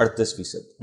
38%,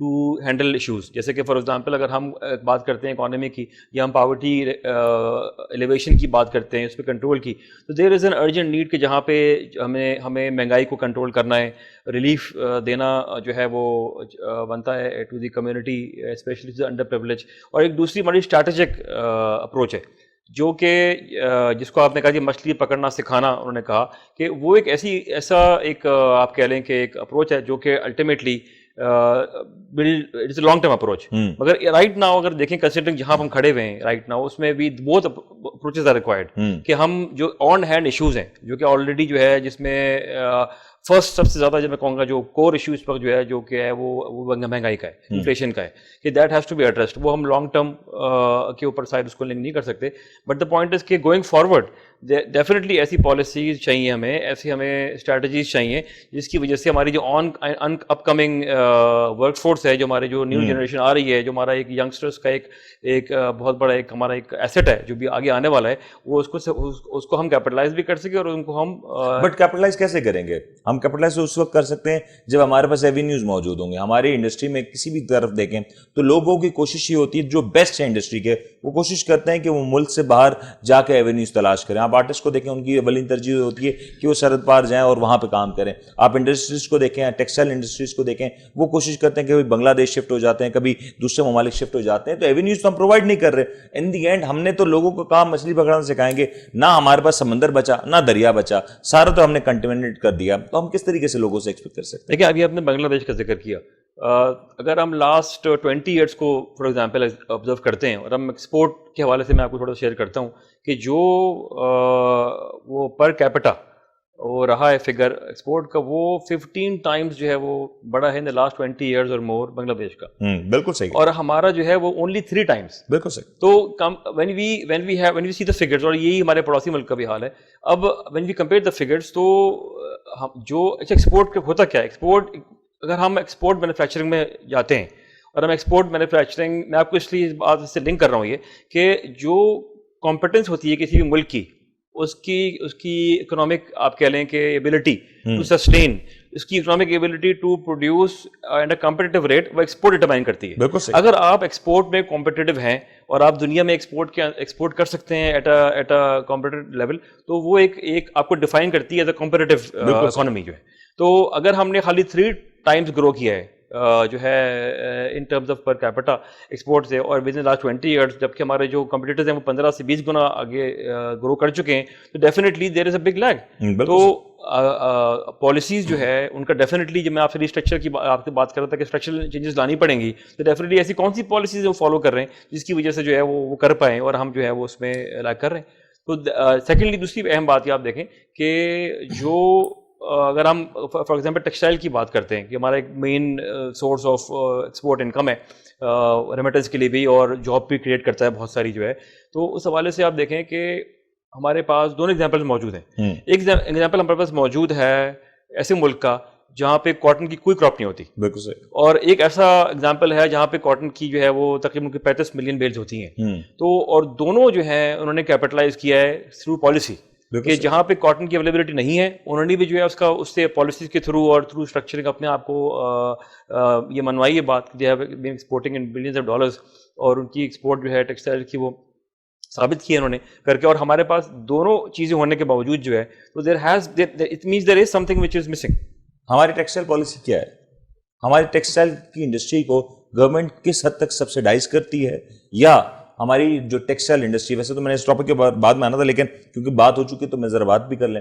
to handle issues. جیسے کہ for example اگر ہم بات کرتے ہیں اکانومی کی یا ہم پاورٹی ایلیویشن کی بات کرتے ہیں, اس پہ کنٹرول کی, تو دیر از این ارجنٹ نیڈ کہ جہاں پہ ہمیں مہنگائی کو کنٹرول کرنا ہے, ریلیف دینا جو ہے وہ بنتا ہے to the community especially under privilege. اور ایک دوسری بڑی اسٹریٹجک اپروچ ہے جو کہ جس کو آپ نے کہا کہ مچھلی پکڑنا سکھانا, انہوں نے کہا کہ وہ ایک ایسا ایک آپ کہہ لیں کہ ایک اپروچ ہے جو کہ ultimately it's a long term approach. مگر رائٹ ناؤ اگر دیکھیں کنسیڈرنگ جہاں ہم کھڑے ہوئے ہیں رائٹ ناؤ, اس میں بھی بہت اپروچز آر ریکوائرڈ کہ ہم جو آن ہینڈ ایشوز ہیں جو کہ آلریڈی جو ہے جس میں فرسٹ سب سے زیادہ جو میں کہوں گا جو کور ایشو اس وقت جو ہے جو کہ ہے وہ مہنگائی کا ہے, انفلیشن کا ہے, کہ that has to be addressed. وہ ہم لانگ ٹرم کے اوپر سائڈ اس کو لنک نہیں کر سکتے, بٹ دا پوائنٹ از کہ گوئنگ فارورڈ ڈیفینیٹلی ایسی پالیسیز چاہیے ہمیں, ایسی ہمیں اسٹریٹجیز چاہیے جس کی وجہ سے ہماری جو اپ کمنگ ورک فورس ہے, جو ہمارے جو نیو جنریشن آ رہی ہے, جو ہمارا ایک ینگسٹرس کا ایک بہت بڑا ایک ہمارا ایک ایسٹ ہے جو بھی آگے آنے والا ہے, وہ اس کو ہم کیپٹلائز بھی کر سکیں اور ان کو ہم. بٹ کیپٹلائز کیسے کریں گے ہم؟ کیپٹلائز اس وقت کر سکتے ہیں جب ہمارے پاس ایوینیوز موجود ہوں گے. ہماری انڈسٹری میں کسی بھی طرف دیکھیں تو لوگوں کی کوشش یہ ہوتی ہے, جو بیسٹ ہے انڈسٹری کے, وہ کوشش کرتے ہیں کہ وہ ملک سے باہر جا کے ایوینیوز تلاش کریں. آپ آرٹسٹ کو دیکھیں, ان کی اولین ترجیح ہوتی ہے کہ وہ سرحد پار جائیں اور وہاں پہ کام کریں. آپ انڈسٹریز کو دیکھیں, ٹیکسٹائل انڈسٹریز کو دیکھیں, وہ کوشش کرتے ہیں کہ بنگلہ دیش شفٹ ہو جاتے ہیں, کبھی دوسرے ممالک شفٹ ہو جاتے ہیں. تو ایوینیوز تو ہم پرووائڈ نہیں کر رہے. ان دی اینڈ ہم نے تو لوگوں کو کام مچھلی پکڑنا سکھائیں گے, نہ ہمارے پاس سمندر بچا نہ دریا بچا, سارا تو ہم نے کنٹامینیٹ کر دیا. تو ہم کس طریقے سے لوگوں سے ایکسپیکٹ کر سکتے ہیں؟ دیکھیں ابھی آپ نے بنگلہ دیش کا ذکر کیا, اگر ہم لاسٹ 20 ایئرس کو فار ایگزامپل آبزرو کرتے ہیں اور ہم ایکسپورٹ کے حوالے سے میں آپ کو تھوڑا شیئر کرتا ہوں کہ جو وہ پر کیپٹا وہ رہا ہے فگر ایکسپورٹ کا, وہ 15 ٹائمز جو ہے وہ بڑا ہے ان دا لاسٹ 20 ایئرز اور مور بنگلہ دیش کا. بالکل صحیح. اور ہمارا جو ہے وہ اونلی 3 ٹائمز. بالکل صحیح. تو when we see the figures, اور یہی ہمارے پڑوسی ملک کا بھی حال ہے. اب when we compare the figures تو جو ایکسپورٹ کا ہوتا کیا ہے, ایکسپورٹ اگر ہم ایکسپورٹ مینوفیکچرنگ میں جاتے ہیں اور ہم ایکسپورٹ مینوفیکچرنگ میں آپ کو اس لیے اس بات سے لنک کر رہا ہوں یہ کہ جو کمپیٹنس ہوتی ہے کسی بھی ملک کی, اس کی اکنامک آپ کہہ لیں کہ ایبلٹی ٹو سسٹین, اس کی economic ability to produce and a competitive rate, وہ ایکسپورٹ ڈیٹرمائن کرتی ہے. اگر آپ ایکسپورٹ میں کمپیٹیٹیو ہیں اور آپ دنیا میں ایکسپورٹ کر سکتے ہیں ایٹ اے کمپیٹیٹیو لیول, تو وہ ایک آپ کو ڈیفائن کرتی ہے ایز اے کمپیٹیٹیو اکانومی جو ہے. تو اگر ہم نے خالی 3 ٹائمز گرو کیا ہے جو ہے in terms of per capita export سے, اور ود ان لاسٹ 20 ایئرس جبکہ ہمارے جو کمپیٹیٹرز ہیں وہ 15 سے 20 گنا آگے گرو کر چکے ہیں, تو definitely there is a big league. تو پالیسیز جو ہے ان کا ڈیفینیٹلی, جب میں آپ سے ریسٹرکچر کی آپ سے بات کر رہا تھا کہ اسٹرکچرل چینجز لانی پڑیں گی, تو ڈیفینیٹلی ایسی کون سی پالیسیز وہ فالو کر رہے ہیں جس کی وجہ سے جو ہے وہ کر پائیں اور ہم جو ہے وہ اس میں لائک کر رہے ہیں. تو سیکنڈلی دوسری اہم بات یہ آپ دیکھیں کہ جو اگر ہم فار ایگزامپل ٹیکسٹائل کی بات کرتے ہیں کہ ہمارا ایک main source of export income ہے ریمیٹنس کے لیے بھی, اور جاب بھی کریٹ کرتا ہے بہت ساری جو ہے, تو اس حوالے سے آپ دیکھیں کہ ہمارے پاس دونوں ایگزامپل موجود ہیں. ایک ایگزامپل ہمارے پاس موجود ہے ایسے ملک کا جہاں پہ کاٹن کی کوئی کراپ نہیں ہوتی, بالکل صحیح, اور ایک ایسا ایگزامپل ہے جہاں پہ کاٹن کی جو ہے وہ تقریباً 35 ملین بیلز ہوتی ہیں. تو اور دونوں جو ہیں انہوں نے کیپٹلائز کیا ہے تھرو پالیسی, کہ جہاں پہ کاٹن کی اویلیبلٹی نہیں ہے انہوں نے بھی جو ہے اس سے پالیسیز کے تھرو اور تھرو اسٹرکچرنگ اپنے آپ کو یہ منوائی ہے بات کہ exporting in billions of dollars, اور ان کی ایکسپورٹ جو ہے ٹیکسٹائل کی وہ ثابت کی ہے انہوں نے کر کے. اور ہمارے پاس دونوں چیزیں ہونے کے باوجود جو ہے تو it means there is some thing which is missing. ہماری ٹیکسٹائل پالیسی کیا ہے؟ ہماری ٹیکسٹائل کی انڈسٹری کو گورنمنٹ کس حد تک سبسیڈائز کرتی ہے, یا ہماری جو ٹیکسٹائل انڈسٹری, ویسے تو میں نے اس ٹاپک کے بعد میں آنا تھا لیکن کیونکہ بات ہو چکی تو میں ذرا بات بھی کر لیں,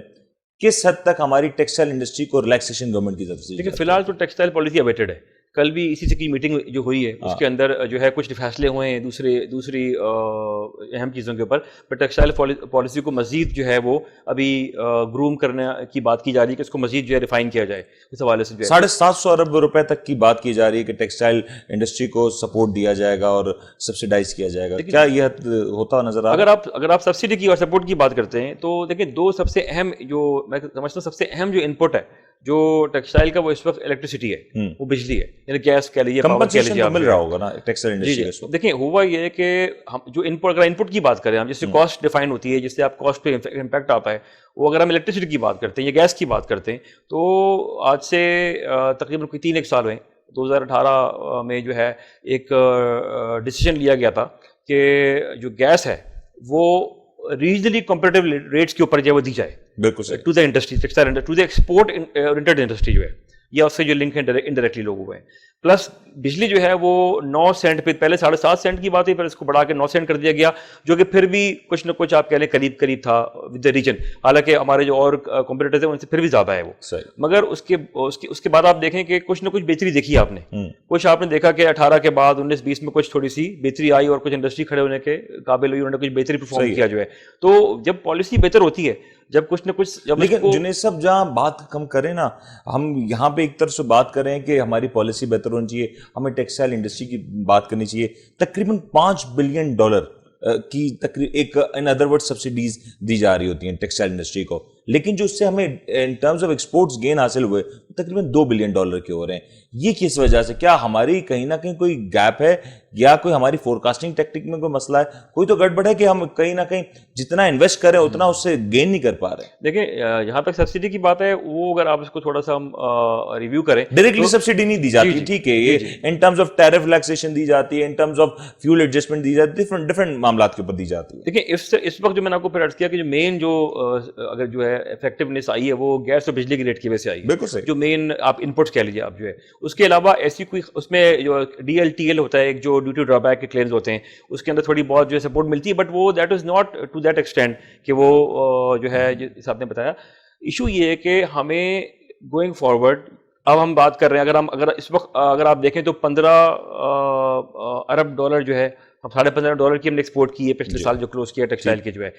کس حد تک ہماری ٹیکسٹائل انڈسٹری کو ریلیکسیشن گورنمنٹ کی طرف سے؟ لیکن فی الحال تو ٹیکسٹائل پالیسی اویٹڈ ہے. کل بھی اسی سے کی میٹنگ جو ہوئی ہے اس کے اندر جو ہے کچھ فیصلے ہوئے ہیں دوسری اہم چیزوں کے اوپر, بٹ ٹیکسٹائل پالیسی کو مزید جو ہے وہ ابھی گروم کرنے کی بات کی جا رہی ہے کہ اس کو مزید جو ہے ریفائن کیا جائے. اس حوالے سے جو ہے 750 ارب روپے تک کی بات کی جا رہی ہے کہ ٹیکسٹائل انڈسٹری کو سپورٹ دیا جائے گا اور سبسیڈائز کیا جائے گا. کیا یہ ہوتا نظر آ رہا ہے؟ اگر آپ سبسڈی کی اور سپورٹ کی بات کرتے ہیں تو دیکھیں دو سب سے اہم جو میں سمجھتا ہوں سب سے اہم جو ان پٹ ہے جو ٹیکسٹائل کا وہ اس وقت الیکٹریسٹی ہے, وہ بجلی ہے, یعنی گیس کہہ لیجیے, پاور کہہ لیجیے, مل رہا ہوگا نا ٹیکسٹائل انڈسٹری کو. دیکھیں ہوا یہ ہے کہ ہم جو اگر ان پٹ کی بات کریں ہم, جس سے کاسٹ ڈیفائن ہوتی ہے, جس سے آپ کاسٹ پہ امپیکٹ آتا ہے, وہ اگر ہم الیکٹریسٹی کی بات کرتے ہیں یا گیس کی بات کرتے ہیں تو آج سے تقریباً 3 سال ہوئے 2018 میں جو ہے ایک ڈیسیجن لیا گیا تھا کہ جو گیس ہے وہ ریجنلی کمپیٹیو ریٹس کے اوپر جو ہے وہ دی جائے بالکل to the industry textile to the export oriented industry جو ہے یا اس سے جو لنک ہے انڈائریکٹلی لوگ ہوئے ہیں. پلس بجلی جو ہے وہ 9 سینٹ پہ پہلے 7.5 سینٹ کی بات ہوئی, پھر اس کو بڑھا کے 9 سینٹ کر دیا گیا, جو کہ پھر بھی کچھ نہ کچھ آپ کہہ لیں قریب تھا ود دا ریجن. حالانکہ ہمارے جو اور کمپیٹیٹرز ہیں ان سے پھر بھی زیادہ ہے وہ. مگر اس کے بعد آپ دیکھیں کہ کچھ نہ کچھ بہتری دیکھی آپ نے. کچھ آپ نے دیکھا کہ 18 کے بعد 19-20 میں کچھ تھوڑی سی بہتری آئی اور کچھ انڈسٹری کھڑے ہونے کے قابل ہوئی, انہوں نے کچھ بہتری پرفارم کیا جو ہے. تو جب پالیسی بہتر ہوتی ہے, جب کچھ نہ کچھ لیکن جنید صاحب جہاں بات کم کریں نا, ہم یہاں پہ ایک طرف سے بات کریں کہ ہماری پالیسی بہتر ہونی چاہیے, ہمیں ٹیکسٹائل انڈسٹری کی بات کرنی چاہیے. تقریباً $5 بلین کی ایک ان ادر ورڈ سبسڈیز دی جا رہی ہوتی ہیں ٹیکسٹائل انڈسٹری کو, لیکن جو اس سے ہمیں ان ٹرمز آف ایکسپورٹس گین حاصل ہوئے تقریباً $2 بلین کے ہو رہے ہیں. یہ کس وجہ سے, کیا ہماری کہیں نہ کہیں کوئی گیپ ہے یا کوئی ہماری فور کاسٹنگ ٹیکٹک میں کوئی مسئلہ ہے, کوئی تو گڑبڑ ہے کہ ہم کہیں نہ کہیں جتنا انویسٹ کریں اتنا اس سے گین نہیں کر پا رہے. دیکھیں یہاں تک سبسڈی کی بات ہے, وہ اگر آپ اس کو تھوڑا سا ریویو کریں, ڈائریکٹلی سبسڈی نہیں دی جاتی, ٹھیک ہے, یہ in terms of tariff relaxation دی جاتی ہے, in terms of fuel adjustment دی جاتی ہے, ڈفرنٹ معاملات کے اوپر دی جاتی ہے. دیکھیں اس وقت جو میں نے آپ کو پھر عرض کیا کہ جو مین جو اگر جو ہے افیکٹونیس آئی ہے وہ گیس اور بجلی کی ریٹ کی وجہ سے آئی ہے. بالکل صحیح. جو مین آپ انپٹس کہہ لیجیے آپ جو ہے, اس کے علاوہ ایسی کوئی اس میں جو DLTL ہوتا ہے, ایک جو ڈیوٹی ڈرا بیک کے کلیمز ہوتے ہیں, اس کے اندر تھوڑی بہت جو ہے سپورٹ ملتی ہے, بٹ وہ that is not to that extent کہ وہ جو ہے جس آپ نے بتایا. ایشو یہ ہے کہ ہمیں گوئنگ فارورڈ اب ہم بات کر رہے ہیں, اگر اس وقت اگر آپ دیکھیں تو $15 ارب جو ہے, $15.5 کی ہم نے ایکسپورٹ کی ہے پچھلے سال جو کلوز کیا ٹیکسٹائل کے جو ہے.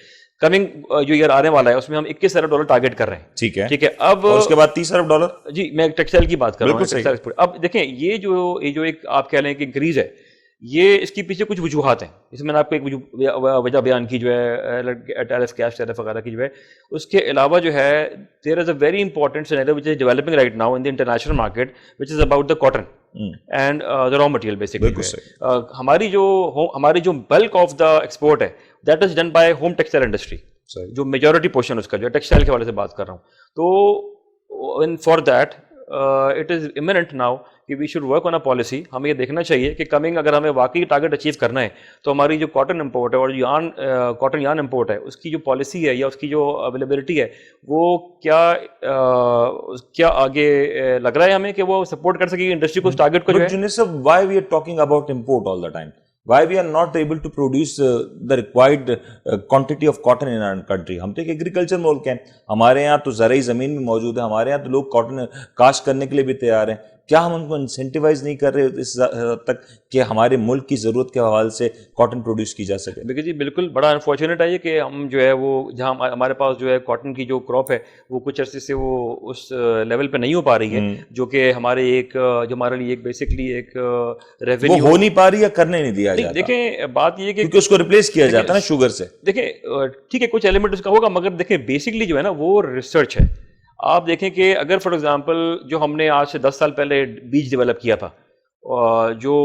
کمنگ جو ایئر آنے والا ہے اس میں ہم $21 ارب ٹارگیٹ کر رہے ہیں. ٹھیک ہے, ٹھیک ہے. اب اس کے بعد $30 ارب. جی میں ٹیکسٹائل کی بات کر رہا ہوں. اب دیکھیں یہ جو ایک آپ کہہ لیں کہ انکریز ہے, یہ اس کے پیچھے کچھ وجوہات ہیں. اس میں نے آپ کو ایک وجہ بیان کی جو ہے ٹیرف کیش ٹیرف وغیرہ کی جو ہے. اس کے علاوہ جو ہے there is a very important scenario which is developing right now in the international market which is about the cotton and the raw material. Basically ہماری جو بلک آف دا ایکسپورٹ ہے that is done by home textile industry, جو majority portion اس کا جو ہے textile کے حوالے سے بات کر رہا ہوں. تو for that it is imminent now کہ we should work on a policy. ہمیں یہ دیکھنا چاہیے کہ کمنگ اگر ہمیں واقعی ٹارگیٹ اچیو کرنا ہے تو ہماری جو کاٹن امپورٹ ہے اور جو کاٹن یارن امپورٹ ہے اس کی جو پالیسی ہے یا اس کی جو اویلیبلٹی ہے وہ کیا آگے لگ رہا ہے ہمیں کہ وہ سپورٹ کر سکے انڈسٹری کو اس ٹارگیٹ کو جو ہے. Why we are talking about import all the time? Why we are not able to produce the required quantity of cotton in our country? ہم تو ایک ایگریکلچر ملک ہیں, ہمارے یہاں تو زرعی زمین بھی موجود ہے, ہمارے یہاں تو لوگ کاٹن کاشت کرنے کے لیے بھی تیار ہیں. کیا ہم ان کو انسینٹیوائز نہیں کر رہے اس حد تک کہ ہمارے ملک کی ضرورت کے حوالے سے کاٹن پروڈیوس کی جا سکے؟ دیکھیے جی بالکل بڑا انفارچونیٹ ہے یہ کہ ہم جو ہے وہ جہاں ہمارے پاس جو ہے کاٹن کی جو کراپ ہے وہ کچھ عرصے سے وہ اس لیول پہ نہیں ہو پا رہی ہے, جو کہ ہمارے جو ہمارے لیے ایک بیسکلی ایک ریونیو ہو نہیں پا رہی یا کرنے نہیں دیا جاتا. دیکھیں بات یہ کہ اس کو ریپلیس کیا جاتا ہے نا شوگر سے. دیکھیں ٹھیک ہے کچھ ایلیمنٹ اس کا ہوگا, مگر دیکھیں بیسکلی جو ہے نا وہ ریسرچ ہے. آپ دیکھیں کہ اگر فار ایگزامپل جو ہم نے آج سے 10 سال پہلے بیج ڈیولپ کیا تھا, جو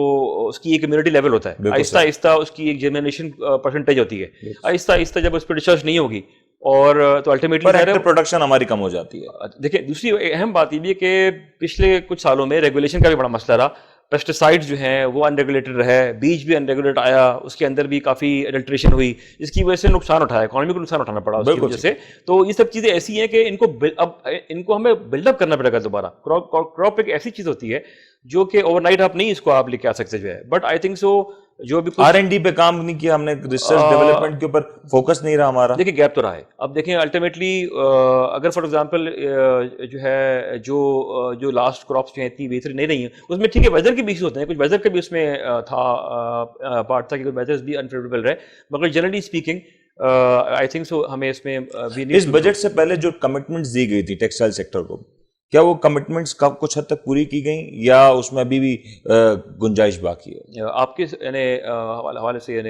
اس کی ایک امیونٹی لیول ہوتا ہے, آہستہ آہستہ اس کی ایک جرمینیشن پرسنٹیج ہوتی ہے, آہستہ آہستہ جب اس پہ ریسرچ نہیں ہوگی اور تو الٹیمیٹلی پروڈکشن ہماری کم ہو جاتی ہے. دیکھیں دوسری اہم بات یہ بھی ہے کہ پچھلے کچھ سالوں میں ریگولیشن کا بھی بڑا مسئلہ رہا. پیسٹیسائڈز جو ہیں وہ انریگولیٹڈ رہے, بیج بھی انریگولیٹ آیا, اس کے اندر بھی کافی ایڈلٹریشن ہوئی, جس کی وجہ سے نقصان اٹھایا, اکانومی کو نقصان اٹھانا پڑا اس کی وجہ سے. تو یہ سب چیزیں ایسی ہیں کہ ان کو ہمیں بلڈ اپ کرنا پڑے گا دوبارہ. کراپ ایک ایسی چیز ہوتی ہے جو کہ اوور نائٹ آپ نہیں اس کو آپ لے کے آ سکتے جو ہے, بٹ آئی تھنک سو جو بھی R&D پہ کام نہیں کیا ہم نے, ریسرچ ڈیولپمنٹ کے اوپر فوکس نہیں رہا ہمارا. دیکھیں گیپ تو رہا ہے. اب دیکھیں الٹیمیٹلی اگر فار ایگزامپل جو ہے جو لاسٹ کراپس جو ہیں اتنی بہتر نہیں رہی ہیں, اس میں ٹھیک ہے ویدر کے بھی ایشوز ہوتے ہیں, کچھ ویدر کا بھی اس میں تھا پارٹ تھا کہ کچھ ویدرز بھی انفیوریبل رہے, مگر generally speaking I think so ہمیں اس میں اس بجٹ سے پہلے جو کمٹمنٹس دی گئی تھی ٹیکسٹائل سیکٹر کو, کیا وہ کمٹمنٹس کچھ حد تک پوری کی گئیں یا اس میں ابھی بھی گنجائش باقی ہے؟ آپ کے حوالے سے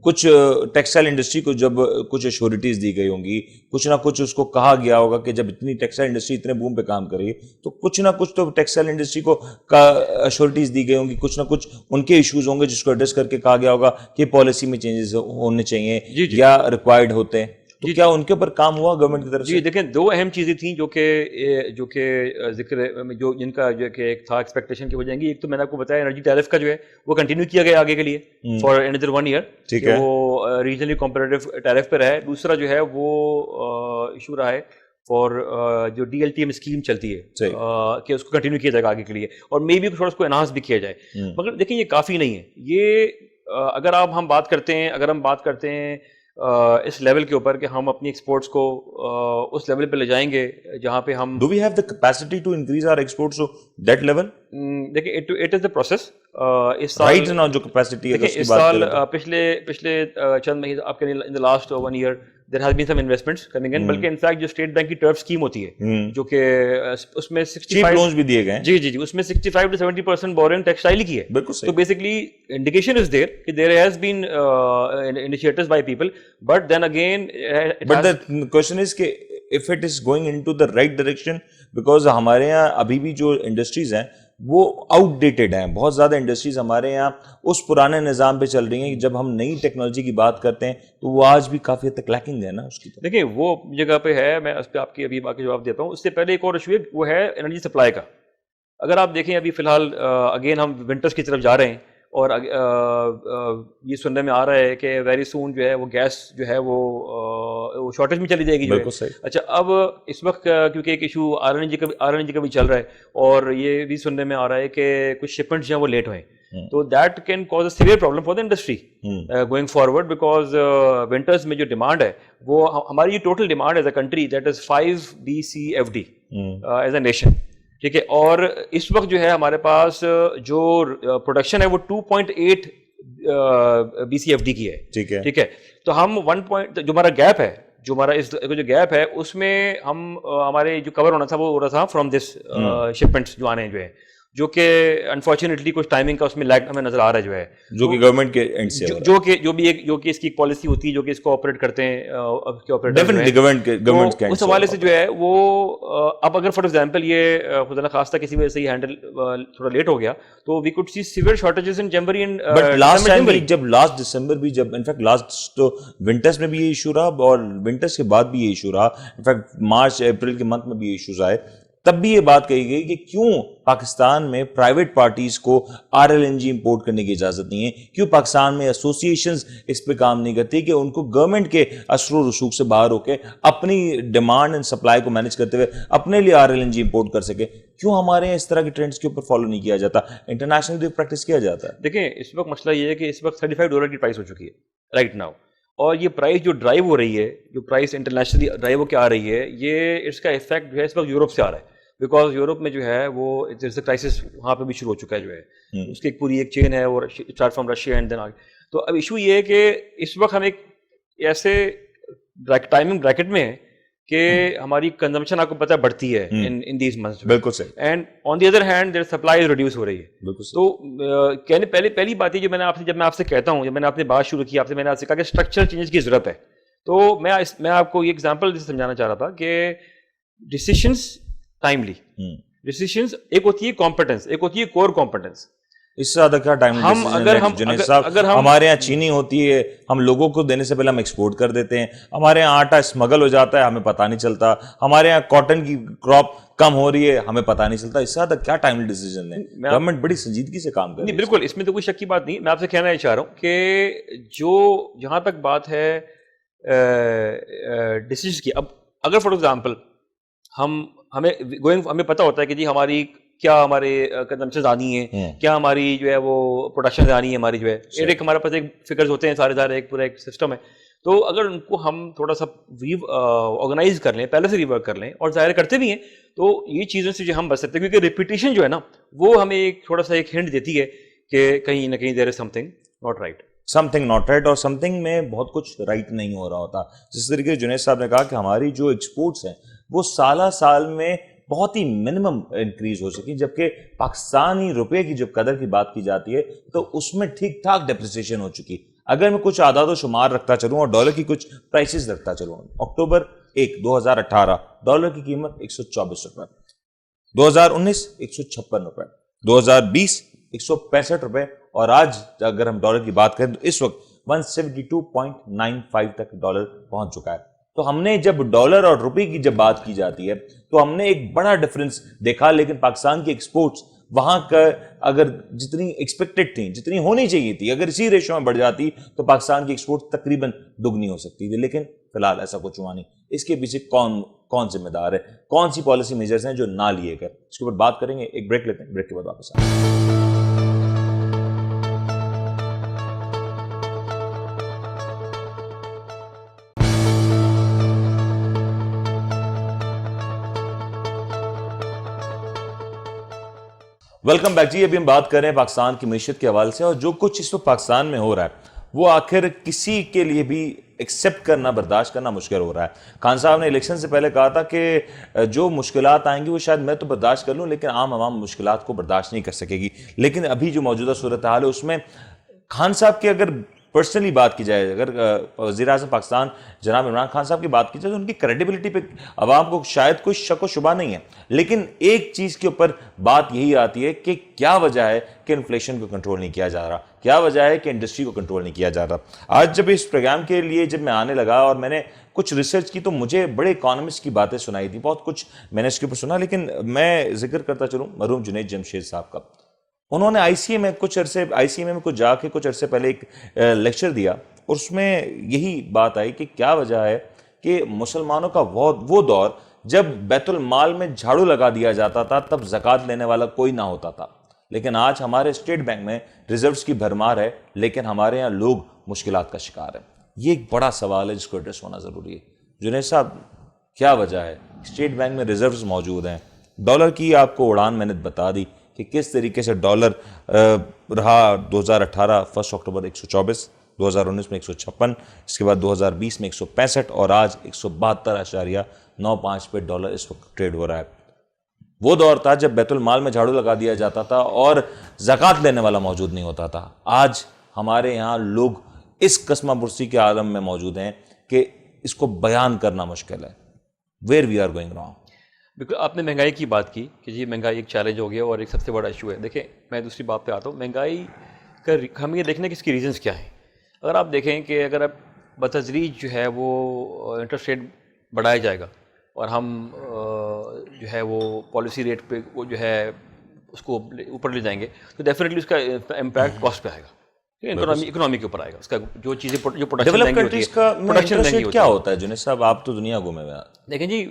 کچھ ٹیکسٹائل انڈسٹری کو جب کچھ ایشورٹیز دی گئی ہوں گی, کچھ نہ کچھ اس کو کہا گیا ہوگا کہ جب اتنی ٹیکسٹائل انڈسٹری اتنے بوم پہ کام کر رہی ہے تو کچھ نہ کچھ تو ٹیکسٹائل انڈسٹری کو ایشورٹیز دی گئی ہوں گی, کچھ نہ کچھ ان کے ایشوز ہوں گے جس کو ایڈریس کر کے کہا گیا ہوگا کہ پالیسی میں چینجز ہونے چاہیے یا ریکوائرڈ ہوتے ہیں. تو کیا ان کے اوپر کام ہوا گورنمنٹ کی طرف سے؟ جی دیکھیں، دو اہم چیزیں تھیں جو کہ ذکر جو جن کا جو کہ ایک تھا ایکسپیکٹیشن کہ ہو جائیں گی. ایک تو میں نے آپ کو بتایا انرجی ٹیرف کا جو ہے وہ کنٹینیو کیا گیا آگے کے لیے فار another 1 year, ٹھیک کہ ہے. وہ ریجنلی کمپیٹیٹو ٹیرف پہ رہا ہے. دوسرا جو ہے وہ ایشو رہا ہے فار جو DLTM اسکیم چلتی ہے کہ اس کو کنٹینیو کیا جائے گا آگے کے لیے, اور مے بی تھوڑا اس کو انہانس بھی کیا جائے. مگر دیکھیں یہ کافی نہیں ہے. یہ اگر ہم بات کرتے ہیں اس لیول کے اوپر کہ ہم اپنی ایکسپورٹس کو اس لیول پہ لے جائیں گے جہاں پہ ہم Do we have the capacity to increase our exports to that level? دیکھیں اٹ از دا پروسیس. اس سال Right now جو capacity ہے دیکھیں اس کی اس بات سال کریں تو پچھلے چند مہینے آپ کے ان the last 1 year there has been some investments coming in, بلکہ انفیکٹ جو اسٹیٹ بینک کی ٹرف اسکیم ہوتی ہے جو کہ اس میں 65 چیپ لونز بھی دیے گئے ہیں. جی اس میں 65 to 70% بورنگ ٹیکسٹائل کی ہے. بالکل تو صحیح. بیسکلی انڈیکیشن از دیر کہ there has been initiatives by people, but then again But the question is کہ if it is going into the right direction, because ہمارے یہاں ابھی بھی جو انڈسٹریز ہیں وہ آؤٹ ڈیٹڈ ہیں. بہت زیادہ انڈسٹریز ہمارے یہاں اس پرانے نظام پہ چل رہی ہیں کہ جب ہم نئی ٹیکنالوجی کی بات کرتے ہیں تو وہ آج بھی کافی حد تک لیکنگ ہے نا اس کی. دیکھیں وہ جگہ پہ ہے, میں اس پہ آپ کی ابھی باقی جواب دیتا ہوں. اس سے پہلے ایک اور ایشو ہے, وہ ہے انرجی سپلائی کا. اگر آپ دیکھیں ابھی فی الحال اگین ہم ونٹرس کی طرف جا رہے ہیں, اور یہ سننے میں آ رہا ہے کہ ویری سون جو ہے وہ گیس جو ہے وہ شارٹیج میں چلی جائے گی. بالکل صحیح. اچھا, اب اس وقت کیونکہ ایک ایشو RNG کا بھی چل رہا ہے, اور یہ بھی سننے میں آ رہا ہے کہ کچھ شپمنٹس جو ہیں وہ لیٹ ہوئے. تو that can cause a severe problem for the industry going forward, because winters میں جو ڈیمانڈ ہے وہ ہماری total demand as a country that is 5 BCFD as a nation. ٹھیک ہے, اور اس وقت جو ہے ہمارے پاس جو پروڈکشن ہے وہ 2.8 BCFD کی ہے. ٹھیک ہے, تو ہم 1 جو ہمارا گیپ ہے, جو ہمارا اس جو گیپ ہے اس میں ہمارے جو کور ہونا تھا وہ ہو رہا تھا فرام دس شپمنٹس جو آنے جو ہے, جو کہ انفارچونیٹلی کچھ ٹائمنگ کا اس میں لیگ ہمیں نظر آ رہا ہے جو ہے, جو کہ گورنمنٹ کے اینڈ سے جو کہ اس کی ایک پالیسی ہوتی ہے جو کہ اس کو آپریٹ کرتے ہیں ڈیفینیٹلی گورنمنٹ کے اس حوالے سے جو ہے وہ اب اگر فار ایگزامپل یہ خدا نخواستہ کسی وجہ سے یہ ہینڈل تھوڑا لیٹ ہو گیا تو we could see severe shortages in January and last time بھی, جب لاسٹ دسمبر بھی, جب انفیکٹ لاسٹ ونٹرس میں بھی یہ ایشو رہا اور ونٹرس کے بعد بھی یہ ایشو رہا, انفیکٹ مارچ اپریل کے منتھ میں بھی یہ ایشوز آئے, تب بھی یہ بات کہی گئی کہ کیوں پاکستان میں پرائیویٹ پارٹیز کو RLNG امپورٹ کرنے کی اجازت نہیں ہے, کیوں پاکستان میں ایسوسیشنز اس پہ کام نہیں کرتی کہ ان کو گورنمنٹ کے اثر و رسوخ سے باہر ہو کے اپنی ڈیمانڈ اینڈ سپلائی کو مینیج کرتے ہوئے اپنے لیے RLNG امپورٹ کر سکے. کیوں ہمارے یہاں اس طرح کے ٹرینڈز کے اوپر فالو نہیں کیا جاتا, انٹرنیشنل پریکٹس کیا جاتا ہے؟ دیکھیں اس وقت مسئلہ یہ ہے کہ اس وقت $35 کی پرائس ہو چکی ہے رائٹ ناؤ, اور یہ پرائس جو ڈرائیو ہو رہی ہے, جو پرائس انٹرنیشنلی ڈرائیو ہو کے آ رہی ہے, یہ اس کا افیکٹ جو ہے اس وقت یورپ سے آ رہا ہے, بیکاز یورپ میں جو ہے وہ کرائسس وہاں پہ بھی شروع ہو چکا ہے جو ہے, اس کی ایک پوری ایک چین ہے اور start from Russia and then آگے. تو اب ایشو یہ ہے کہ اس وقت ہم ایک ایسے ٹائمنگ بریکٹ میں ہیں کہ ہماری کنزمپشن آپ کو پتہ بڑھتی ہے ان دیز منتھس. بالکل صحیح. And on the other hand there supply reduce ہو رہی ہے. تو کہنے پہلی بات یہ جو جب میں آپ سے کہتا ہوں, جب میں نے اپنی بات شروع کی آپ سے, میں نے آپ سے کہا کہ اسٹرکچر چینج کی ضرورت ہے, تو میں آپ کو یہ ایگزامپل سمجھانا چاہ رہا تھا کہ ڈیسیشنس ٹائملی ڈیسیشنز, ایک ہوتی ہے کمپٹنس, ایک ہوتی ہے کور کمپٹنس. اس سے زیادہ کیا ٹائم ہمارے یہاں چینی ہوتی ہے, ہم لوگوں کو دینے سے پہلے ہم ایکسپورٹ کر دیتے ہیں, ہمارے یہاں آٹا اسمگل ہو جاتا ہے, ہمیں پتہ نہیں چلتا, ہمارے یہاں کاٹن کی کراپ کم ہو رہی ہے, ہمیں پتہ نہیں چلتا. اس سے زیادہ کیا ٹائملی ڈیسیجن لیں؟ گورنمنٹ بڑی سنجیدگی سے کام کر رہی ہے. بالکل, اس میں تو کوئی شک کی بات نہیں. میں آپ سے کہنا یہ چاہ رہا ہوں کہ جہاں تک بات ہے ڈیسیجن کی, اب اگر فار ایگزامپل ہمیں پتہ ہوتا ہے کہ جی ہماری کیا ہمارے کنزمپشن آنی ہے, کیا ہماری جو ہے وہ پروڈکشن آنی ہے ہماری جو ہے, ایک ہمارے پاس ایک فگرز ہوتے ہیں سارے ایک پورا ایک سسٹم ہے. تو اگر ان کو ہم تھوڑا سا آرگنائز کر لیں, پہلے سے ریورک کر لیں, اور ظاہر کرتے بھی ہیں, تو یہ چیزوں سے جو ہم بچ سکتے ہیں, کیونکہ ریپیٹیشن جو ہے نا وہ ہمیں ایک تھوڑا سا ایک ہنٹ دیتی ہے کہ کہیں نہ کہیں دیر از سم تھنگ ناٹ رائٹ, اور سم تھنگ میں بہت کچھ رائٹ نہیں ہو رہا ہوتا. جس طریقے سے جنید صاحب نے کہا کہ ہماری جو ایکسپورٹس ہیں وہ سال میں بہت ہی منیمم انکریز ہو سکی, جبکہ پاکستانی روپے کی جب قدر کی بات کی جاتی ہے تو اس میں ٹھیک ٹھاک ڈیپریسیشن ہو چکی. اگر میں کچھ اعداد و شمار رکھتا چلوں اور ڈالر کی کچھ پرائسز رکھتا چلوں, اکتوبر 1, 2018 ڈالر کی قیمت 124 روپے, 2019 156 روپے, 2020 165 روپے, اور آج اگر ہم ڈالر کی بات کریں تو اس وقت 172.95 تک ڈالر پہنچ چکا ہے. تو ہم نے جب ڈالر اور روپے کی جب بات کی جاتی ہے تو ہم نے ایک بڑا ڈفرنس دیکھا, لیکن پاکستان کی ایکسپورٹس وہاں کا اگر جتنی ایکسپیکٹڈ تھیں, جتنی ہونی چاہیے تھی, اگر اسی ریشو میں بڑھ جاتی تو پاکستان کی ایکسپورٹ تقریباً دگنی ہو سکتی تھی, لیکن فی الحال ایسا کچھ ہوا نہیں. اس کے پیچھے کون ذمہ دار ہے, کون سی پالیسی میجرز ہیں جو نہ لیے گئے, اس کے اوپر بات کریں گے. ایک بریک لیتے ہیں, بریک کے بعد واپس آئیں گے. ویلکم بیک جی. ابھی ہم بات کر رہے ہیں پاکستان کی معیشت کے حوالے سے, اور جو کچھ اس وقت پاکستان میں ہو رہا ہے وہ آخر کسی کے لیے بھی ایکسیپٹ کرنا, برداشت کرنا مشکل ہو رہا ہے. خان صاحب نے الیکشن سے پہلے کہا تھا کہ جو مشکلات آئیں گی وہ شاید میں تو برداشت کر لوں, لیکن عام عوام مشکلات کو برداشت نہیں کر سکے گی. لیکن ابھی جو موجودہ صورتحال ہے اس میں خان صاحب کی اگر پرسنلی بات کی جائے, اگر وزیر اعظم پاکستان جناب عمران خان صاحب کی بات کی جائے تو ان کی کریڈیبلٹی پہ عوام کو شاید کوئی شک و شبہ نہیں ہے. لیکن ایک چیز کے اوپر بات یہی آتی ہے کہ کیا وجہ ہے کہ انفلیشن کو کنٹرول نہیں کیا جا رہا, کیا وجہ ہے کہ انڈسٹری کو کنٹرول نہیں کیا جا رہا. آج جب اس پروگرام کے لیے جب میں آنے لگا اور میں نے کچھ ریسرچ کی تو مجھے بڑے اکانومسٹ کی باتیں سنائی تھیں, بہت کچھ میں نے اس کے اوپر سنا. لیکن میں ذکر کرتا چلوں مرحوم جنید جمشید صاحب کا. انہوں نے آئی سی ایم میں کچھ جا کے کچھ عرصے پہلے ایک لیکچر دیا, اور اس میں یہی بات آئی کہ کیا وجہ ہے کہ مسلمانوں کا وہ دور جب بیت المال میں جھاڑو لگا دیا جاتا تھا تب زکوٰۃ لینے والا کوئی نہ ہوتا تھا, لیکن آج ہمارے اسٹیٹ بینک میں ریزروز کی بھرمار ہے, لیکن ہمارے یہاں لوگ مشکلات کا شکار ہیں. یہ ایک بڑا سوال ہے جس کو ایڈریس ہونا ضروری ہے. جنید صاحب, کیا وجہ ہے؟ اسٹیٹ بینک میں ریزروز موجود ہیں, ڈالر کی آپ کو اڑان میں نے بتا دی کہ کس طریقے سے ڈالر رہا 2018 1 اکتوبر 124, 2019 میں 156, اس کے بعد 2020 میں 165, اور آج 172.95 پہ ڈالر اس وقت ٹریڈ ہو رہا ہے. وہ دور تھا جب بیت المال میں جھاڑو لگا دیا جاتا تھا اور زکوٰۃ لینے والا موجود نہیں ہوتا تھا. آج ہمارے یہاں لوگ اس قسمہ برسی کے عالم میں موجود ہیں کہ اس کو بیان کرنا مشکل ہے. Where we are going wrong. بالکل, آپ نے مہنگائی کی بات کی کہ جی مہنگائی ایک چیلنج ہو گیا اور ایک سب سے بڑا ایشو ہے. دیکھیں, میں دوسری بات پہ آتا ہوں. مہنگائی کا ہم یہ دیکھنا کہ اس کی ریزنس کیا ہیں. اگر آپ دیکھیں کہ اگر آپ بتدریج جو ہے وہ انٹرسٹ ریٹ بڑھایا جائے گا اور ہم جو ہے وہ پالیسی ریٹ پہ وہ جو ہے اس کو اوپر لے جائیں گے تو ڈیفینیٹلی اس کا امپیکٹ کاسٹ پہ آئے گا, اکنامی کے اوپر آئے گا. اس کا جو چیزیں جو ڈیولپ کنٹریز کا انٹرسٹ ریٹ کیا ہوتا ہے جنید صاحب؟ آپ تو دنیا گھومے ہوئے ہیں. دیکھیں جی,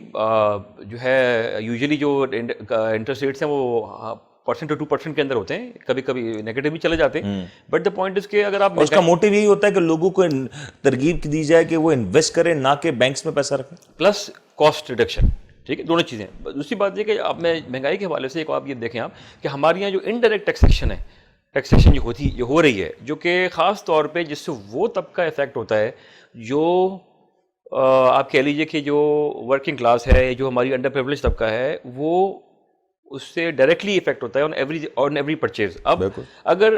جو ہے یوزلی جو انٹرسٹ ریٹس ہیں وہ 1% to 2% کے اندر ہوتے ہیں, کبھی کبھی نیگیٹو بھی چلے جاتے ہیں. بٹ دا پوائنٹ از کہ اگر آپ, اس کا موٹیو یہی ہوتا ہے کہ لوگوں کو ترغیب دی جائے کہ وہ انویسٹ کریں, نہ کہ بینکس میں پیسہ رکھیں, پلس کاسٹ ریڈکشن. ٹھیک ہے, دونوں چیزیں. دوسری بات یہ کہ آپ میں مہنگائی کے حوالے سے ایک آپ یہ دیکھیں آپ کہ ہمارے یہاں جو انڈائریکٹ ٹیکسیشن ہے, ٹیکسیشن جو ہو رہی ہے, جو کہ خاص طور پہ جس سے وہ طبقہ افیکٹ ہوتا ہے جو آپ کہہ لیجیے کہ جو ورکنگ کلاس ہے, جو ہماری انڈر پریویلیج طبقہ ہے, وہ اس سے ڈائریکٹلی افیکٹ ہوتا ہے آن ایوری پرچیز. اب اگر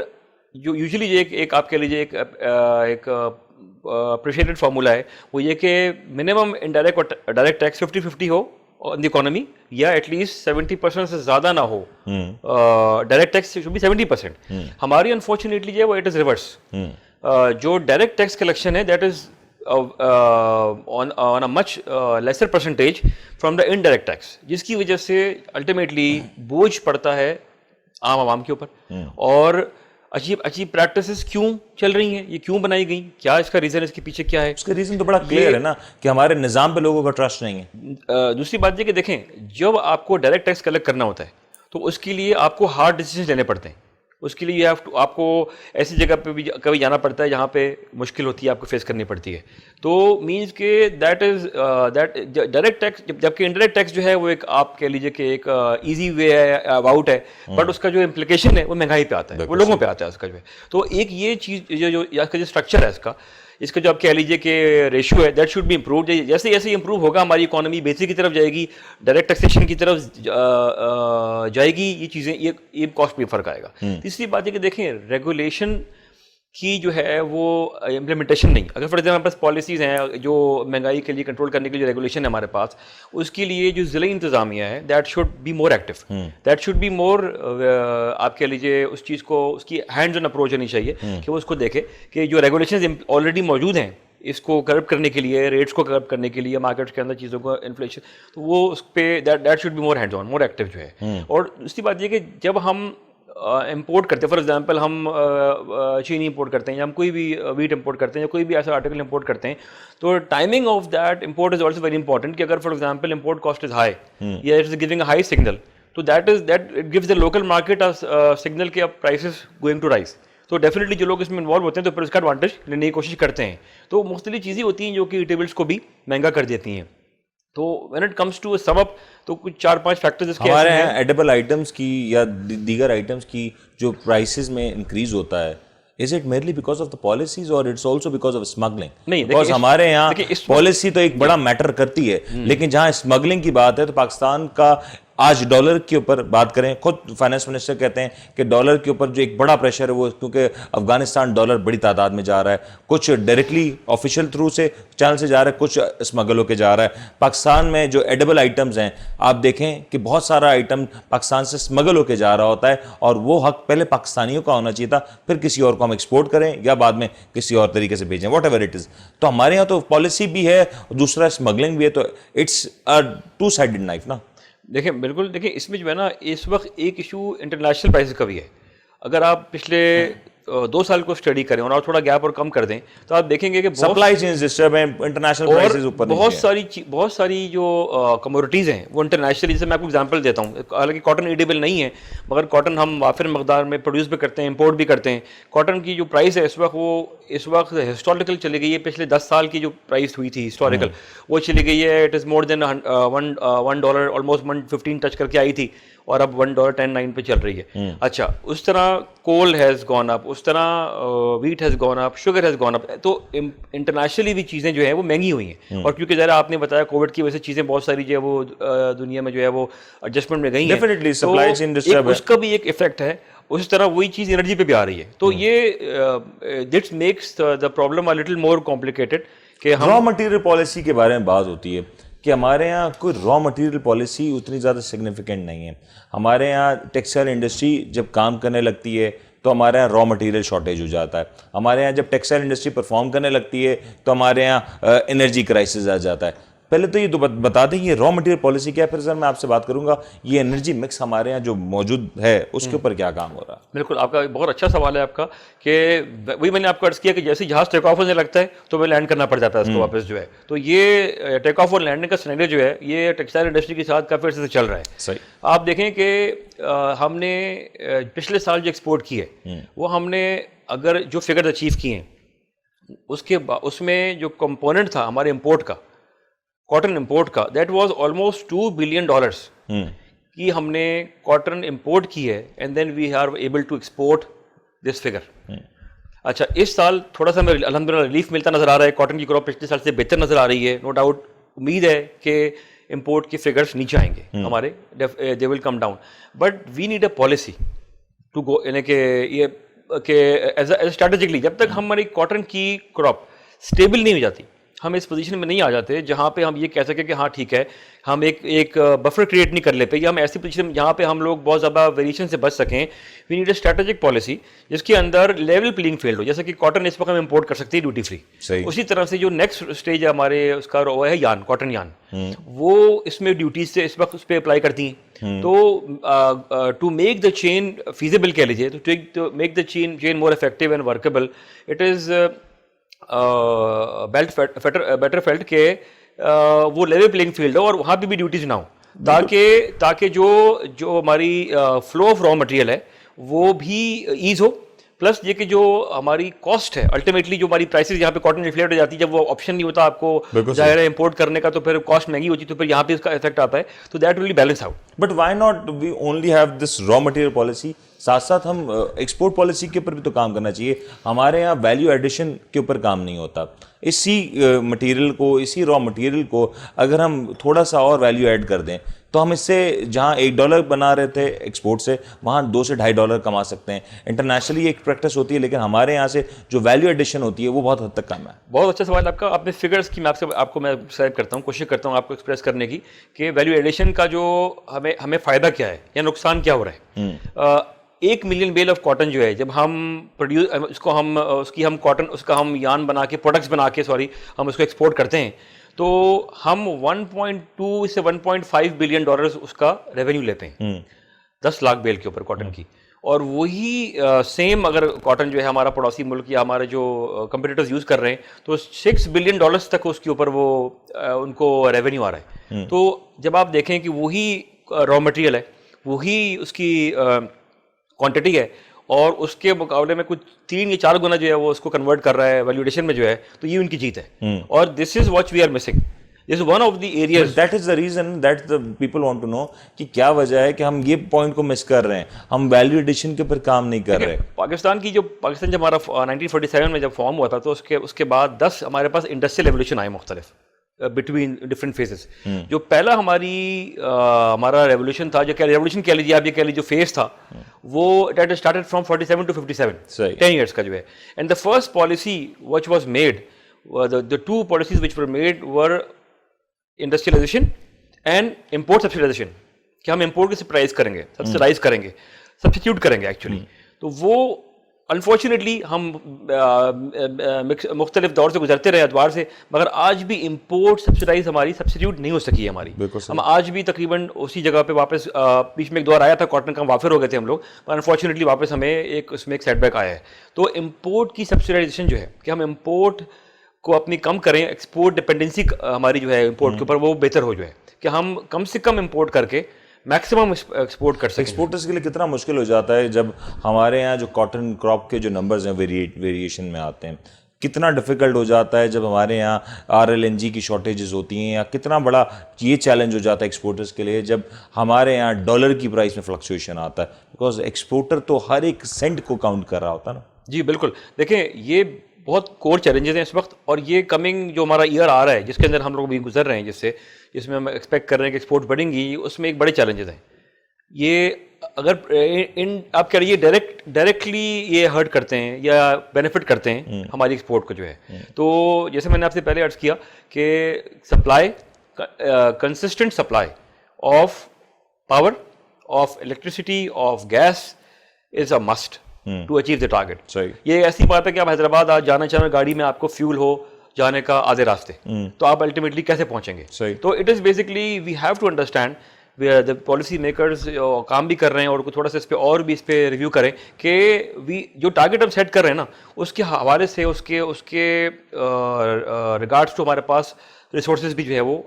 جو یوزلی ایک آپ کہہ لیجیے ایک اپریشیٹڈ فارمولہ ہے, وہ یہ کہ منیمم انڈائریکٹ اور ڈائریکٹ ٹیکس 50-50 ہو آن دی اکانومی, یا ایٹ لیسٹ 70% سے زیادہ نہ ہو. Direct tax should be 70%. ہماری انفارچونیٹلی جو ہے وہ اٹ از ریورس. جو ڈائریکٹ ٹیکس کلیکشن ہے that is on a much lesser percentage from the indirect tax, جس کی وجہ سے الٹیمیٹلی بوجھ پڑتا ہے عام عوام کے اوپر. اور عجیب پریکٹسز کیوں چل رہی ہیں, یہ کیوں بنائی گئیں, کیا اس کا ریزن, اس کے پیچھے کیا ہے؟ اس کا ریزن تو بڑا کلیئر ہے نا کہ ہمارے نظام پہ لوگوں کا ٹرسٹ نہیں ہے. دوسری بات یہ کہ دیکھیں, جب آپ کو ڈائریکٹ ٹیکس کلیکٹ کرنا ہوتا ہے تو اس کے لیے آپ کو ہارڈ ڈیسیجن لینے پڑتے ہیں. اس کے لیے آپ کو ایسی جگہ پہ بھی کبھی جانا پڑتا ہے جہاں پہ مشکل ہوتی ہے, آپ کو فیس کرنی پڑتی ہے. تو مینس کہ دیٹ ڈائریکٹ ٹیکس, جبکہ انڈائریکٹ ٹیکس جو ہے وہ ایک آپ کہہ لیجیے کہ ایک ایزی وے ہے, آؤٹ ہے, بٹ اس کا جو امپلیکیشن ہے وہ مہنگائی پہ آتا ہے, وہ لوگوں پہ آتا ہے اس کا جو ہے. تو ایک یہ چیز جو اس کا جو اسٹرکچر ہے اس کا جو آپ کہہ لیجیے کہ ریشو ہے دیٹ شوڈ بی امپرووڈ. جیسے جیسے امپروو ہوگا ہماری اکانومی بہتری کی طرف جائے گی, ڈائریکٹ ٹیکسیشن کی طرف جائے گی, یہ چیزیں یہ کاسٹ پہ فرق آئے گا. تیسری بات ہے کہ دیکھیں ریگولیشن کی جو ہے وہ امپلیمنٹیشن نہیں. اگر فار ایگزامپل پاس پالیسیز ہیں جو مہنگائی کے لیے کنٹرول کرنے کے لیے ریگولیشن ہے ہمارے پاس, اس کے لیے جو ضلعی انتظامیہ ہے that should be more active, that should be more, آپ کہہ لیجیے اس چیز کو, اس کی ہینڈز آن اپروچ ہونی چاہیے کہ وہ اس کو دیکھے کہ جو ریگولیشنز آلریڈی موجود ہیں اس کو کرب کرنے کے لیے, ریٹس کو کرب کرنے کے لیے, مارکیٹ کے اندر چیزوں کو انفلیشن, تو وہ اس پہ that should be more hands on, more active جو ہے. اور دوسری بات یہ کہ جب ہم امپورٹ کرتے ہیں, فار ایگزامپل ہم چینی امپورٹ کرتے ہیں یا ہم کوئی بھی ویٹ امپورٹ کرتے ہیں یا کوئی بھی ایسا آرٹیکل امپورٹ کرتے ہیں, تو timing of that import is also very important. کہ اگر for example import cost is high یا it is giving a high signal, تو that it gives the local market signal کہ اب پرائسز گوئنگ ٹو رائز. تو definitely جو لوگ اس میں انوالو ہوتے ہیں تو پھر اس کا ایڈوانٹیج لینے کی کوشش کرتے ہیں. تو مختلف چیزیں ہوتی ہیں جو کہ ایٹیبلس کو بھی مہنگا کر دیتی ہیں. تو when it comes to sum up, تو کچھ 4-5 فیکٹرز اس کے ہمارے یہاں ایڈیبل آئٹمس کی یا دیگر آئٹمس کی جو پرائسز میں انکریز ہوتا ہے, is it merely because of the policies اور it's also because of smuggling? نہیں, بیکاز ہمارے یہاں پالیسی تو ایک بڑا میٹر کرتی ہے, لیکن جہاں اسمگلنگ کی بات ہے تو پاکستان کا آج ڈالر کے اوپر بات کریں, خود فائنانس منسٹر کہتے ہیں کہ ڈالر کے اوپر جو ایک بڑا پریشر ہے وہ کیونکہ افغانستان ڈالر بڑی تعداد میں جا رہا ہے, کچھ ڈائریکٹلی آفیشیل تھرو سے چینل سے جا رہا ہے, کچھ اسمگل ہو کے جا رہا ہے. پاکستان میں جو ایڈیبل آئٹمز ہیں آپ دیکھیں کہ بہت سارا آئٹم پاکستان سے اسمگل ہو کے جا رہا ہوتا ہے, اور وہ حق پہلے پاکستانیوں کا ہونا چاہیے تھا, پھر کسی اور کو ہم ایکسپورٹ کریں یا بعد میں کسی اور طریقے سے بھیجیں, واٹ ایور اٹ از. تو ہمارے یہاں تو پالیسی بھی ہے, دوسرا اسمگلنگ بھی ہے, تو اٹس ٹو سائڈڈ نائف نا. دیکھیں بالکل, دیکھیں اس میں جو ہے نا اس وقت ایک ایشو انٹرنیشنل پرائسز کا بھی ہے. اگر آپ پچھلے 2 سال کو اسٹڈی کریں اور تھوڑا گیپ اور کم کر دیں تو آپ دیکھیں گے کہ سپلائی چینز ڈسٹرب ہیں, انٹرنیشنل پرائسز اوپر بہت ساری جو کموڈٹیز ہیں وہ انٹرنیشنلی, جیسے میں آپ کو ایگزامپل دیتا ہوں, حالانکہ کاٹن ایڈیبل نہیں ہے مگر کاٹن ہم وافر مقدار میں پروڈیوس بھی کرتے ہیں, امپورٹ بھی کرتے ہیں. کاٹن کی جو پرائس ہے اس وقت ہسٹوریکل چلی گئی ہے, پچھلے 10 سال کی جو پرائس ہوئی تھی ہسٹوریکل وہ چلی گئی ہے, it is more than $1, almost 115 touch کر کے آئی تھی, اور اب $1.10 پہ چل رہی ہے. اچھا, اس طرح کول ہیز گون اپ, اس طرح wheat has gone up, sugar has gone up. تو انٹرنیشنلی بھی چیزیں جو ہیں وہ مہنگی ہوئی ہیں, اور کیونکہ ذرا آپ نے بتایا کووڈ کی وجہ سے چیزیں بہت ساری جو ہے وہ دنیا میں جو ہے وہ ایڈجسٹمنٹ میں گئی ہیں, اس کا بھی ایک افیکٹ ہے. اسی طرح وہی چیز انرجی پہ بھی آ رہی ہے. تو یہ that makes the problem a little more complicated. کہ را مٹیریل پالیسی کے بارے میں بات ہوتی ہے کہ ہمارے یہاں کوئی را مٹیریل پالیسی اتنی زیادہ سگنیفیکنٹ نہیں ہے. ہمارے یہاں ٹیکسٹائل انڈسٹری جب کام کرنے لگتی ہے تو ہمارے یہاں را مٹیریل شارٹیج ہو جاتا ہے. ہمارے یہاں جب ٹیکسٹائل انڈسٹری پرفارم کرنے لگتی ہے تو ہمارے یہاں انرجی کرائسس آ جاتا ہے. پہلے تو یہ بتا دیں یہ را مٹیریل پالیسی کیا ہے, پھر سر میں آپ سے بات کروں گا یہ انرجی مکس ہمارے یہاں جو موجود ہے اس کے اوپر کیا کام ہو رہا ہے. بالکل, آپ کا بہت اچھا سوال ہے آپ کا, کہ وہی میں نے آپ کو عرض کیا کہ جیسے جہاز ٹیک آف ہونے لگتا ہے تو وہ لینڈ کرنا پڑ جاتا ہے اس کو واپس جو ہے. تو یہ ٹیک آف اور لینڈنگ کا سینیریو جو ہے یہ ٹیکسٹائل انڈسٹری کے ساتھ کافی عرصے سے چل رہا ہے. صحیح. آپ دیکھیں کہ ہم نے پچھلے سال جو ایکسپورٹ کی ہے وہ ہم نے اگر جو فگر اچیو کیے ہیں اس میں جو کمپوننٹ تھا ہمارے امپورٹ کا, کاٹن امپورٹ کا, دیٹ واز آلموسٹ $2 بلین کی ہم نے کاٹن امپورٹ کی ہے, and then we are able to export this figure. اچھا, اس سال تھوڑا سا ہمیں الحمدللہ ریلیف ملتا نظر آ رہا ہے, کاٹن کی کراپ پچھلے سال سے بہتر نظر آ رہی ہے. نو ڈاؤٹ امید ہے کہ امپورٹ کے فگرس نیچے آئیں گے ہمارے, they will come down, but we need a policy to go, یعنی کہ یہ کہ ایز اے اسٹریٹجکلی جب تک ہماری کاٹن کی کراپ اسٹیبل نہیں ہو جاتی ہم اس پوزیشن میں نہیں آ جاتے جہاں پہ ہم یہ کہہ سکیں کہ ہاں ٹھیک ہے ہم ایک بفر کریٹ نہیں کر لیتے, یا ہم ایسی پوزیشن جہاں پہ ہم لوگ بہت زیادہ ویریشن سے بچ سکیں. We need a strategic policy جس کے اندر لیول پلینگ فیلڈ ہو, جیسے کہ کاٹن اس وقت ہم امپورٹ کر سکتے ہیں ڈیوٹی فری. اسی طرح سے جو نیکسٹ اسٹیج ہے ہمارے اس کا وہ ہے یان, کاٹن یان, وہ اس میں ڈیوٹیز سے اس وقت اس پہ اپلائی کرتی ہیں. تو to make the chain feasible کہہ لیجیے, to make the chain more effective and workable, it is better field کہ وہ لیول پلینگ فیلڈ ہو اور وہاں پہ بھی ڈیوٹیز نہ ہو, تاکہ جو ہماری فلو آف را مٹیریل ہے وہ بھی ایز ہو, پلس یہ کہ جو ہماری کاسٹ ہے الٹیمیٹلی جو ہماری پرائسز یہاں پہ کاٹن ریفلیکٹ ہو جاتی ہے, جب وہ آپشن نہیں ہوتا آپ کو ظاہر ہے امپورٹ کرنے کا تو پھر کاسٹ مہنگی ہوتی ہے, تو پھر یہاں پہ اس کا افیکٹ آتا ہے. تو that will be balance out. But why not we only have this raw material policy, ساتھ ساتھ ہم ایکسپورٹ پالیسی کے اوپر بھی تو کام کرنا چاہیے. ہمارے یہاں ویلیو ایڈیشن کے اوپر کام نہیں ہوتا. اسی مٹیریل کو, اسی را مٹیریل کو اگر ہم تھوڑا سا اور ویلیو ایڈ کر دیں تو ہم اس سے جہاں $1 بنا رہے تھے ایکسپورٹ سے, وہاں $2 سے $2.5 کما سکتے ہیں. انٹرنیشنلی ایک پریکٹس ہوتی ہے, لیکن ہمارے یہاں سے جو ویلیو ایڈیشن ہوتی ہے وہ بہت حد تک کم ہے. بہت اچھا سوال آپ کا. آپ نے فگرس کی میں آپ کو میں ڈسکرائب کرتا ہوں, کوشش کرتا ہوں آپ کو ایکسپریس کرنے کی کہ ویلیو ایڈیشن کا جو ہمیں فائدہ کیا ہے یا نقصان کیا ہو رہا ہے. 1 ملین بیل آف کاٹن جو ہے, جب ہم اس کا ہم یارن بنا کے پروڈکٹس بنا کے ہم اس کو ایکسپورٹ کرتے ہیں تو ہم 1.2 سے 1.5 بلین ڈالرز اس کا ریونیو لیتے ہیں 10 لاکھ بیل کے اوپر کاٹن کی. اور وہی سیم اگر کاٹن جو ہے ہمارا پڑوسی ملک یا ہمارے جو کمپیٹیٹرز یوز کر رہے ہیں تو $6 بلین تک اس کے اوپر وہ ان کو ریونیو آ رہا ہے. تو جب آپ دیکھیں کہ وہی را مٹیریل ہے, وہی اس کی کوانٹٹی ہے, اور اس کے مقابلے میں کچھ 3 یا 4 گنا جو ہے وہ اس کو کنورٹ کر رہا ہے ویلیوڈیشن میں جو ہے, تو یہ ان کی جیت ہے. اور this is what we are missing. This is one of the areas. That is the reason that the people want to know کہ کیا وجہ ہے کہ ہم یہ پوائنٹ کو مس کر رہے ہیں, ہم ویلیو ایڈیشن کے اوپر کام نہیں کر رہے. پاکستان جب ہمارا 1947 میں جب فارم ہوا تھا تو اس کے بعد 10 ہمارے پاس انڈسٹریل ایولیوشن آئے مختلف بٹوین ڈفرینٹ فیزز. جو پہلا ہمارا ریولیوشن تھا, جو ریولیوشن کہہ لیجیے آپ, یہ کہہ لیجیے جو فیز تھا وہ that started from 47 to 57, 10 years کا جو ہے. And the first policy which was made, the 2 policies which were made were industrialization and import subsidization, کہ ہم امپورٹ کی پرائز کریں گے, سبسیڈائز کریں گے, سبسٹیٹیوٹ کریں گے ایکچولی. تو وہ انفارچونیٹلی ہم مختلف دور سے گزرتے رہے ادوار سے, مگر آج بھی امپورٹ سبسیڈائز ہماری سبسٹیٹیوٹ نہیں ہو سکی ہے ہماری. ہم آج بھی تقریباً اسی جگہ پہ واپس, بیچ میں ایک دور آیا تھا کاٹن کا, وافر ہو گئے تھے ہم لوگ, پر انفارچونیٹلی واپس ہمیں اس میں ایک سیٹ بیک آیا ہے. تو امپورٹ کی سبسیڈائزیشن جو ہے کہ ہم امپورٹ کو اپنی کم کریں, ایکسپورٹ ڈپینڈنسی ہماری جو ہے امپورٹ کے اوپر وہ بہتر ہو جو ہے, کہ ہم کم سے کم امپورٹ کر کے میکسیمم ایکسپورٹ کر سکیں. ایکسپورٹرز کے لیے کتنا مشکل ہو جاتا ہے جب ہمارے یہاں جو کاٹن کراپ کے جو نمبرز ہیں ویریشن میں آتے ہیں, کتنا ڈیفیکلٹ ہو جاتا ہے جب ہمارے یہاں RLNG کی شارٹیجز ہوتی ہیں, یا کتنا بڑا یہ چیلنج ہو جاتا ہے ایکسپورٹرز کے لیے جب ہمارے یہاں ڈالر کی پرائس میں فلکچویشن آتا ہے, بیکاز ایکسپورٹر تو ہر ایک سینٹ کو کاؤنٹ کر رہا ہوتا ہے نا. جی بالکل. دیکھیں یہ بہت کور چیلنجز ہیں اس وقت, اور یہ کمنگ جو ہمارا ایئر آ رہا ہے جس کے اندر ہم لوگ بھی گزر رہے ہیں, جس میں ہم ایکسپیکٹ کر رہے ہیں کہ ایکسپورٹ بڑھیں گی, اس میں ایک بڑے چیلنجز ہیں. یہ اگر آپ کہہ رہیے ڈائریکٹلی یہ ہرٹ کرتے ہیں یا بینیفٹ کرتے ہیں ہماری ایکسپورٹ کو جو ہے, تو جیسے میں نے آپ سے پہلے عرض کیا کہ supply, consistent supply of power, of electricity, of gas is a must to achieve the target. یہ ایسی بات ہے کہ آپ حیدرآباد آج جانا چاہیں گاڑی میں آپ کو فیول ہو جانے کا آدھے راستے, تو آپ الٹیمیٹلی کیسے پہنچیں گے. تو it is basically we have to understand, the policy makers کام بھی کر رہے ہیں اور تھوڑا سا اس پہ ریویو کریں کہ جو ٹارگیٹ ہم سیٹ کر رہے ہیں نا, اس کے حوالے سے اس کے ریگارڈس ٹو ہمارے پاس ریسورسز بھی جو ہے وہ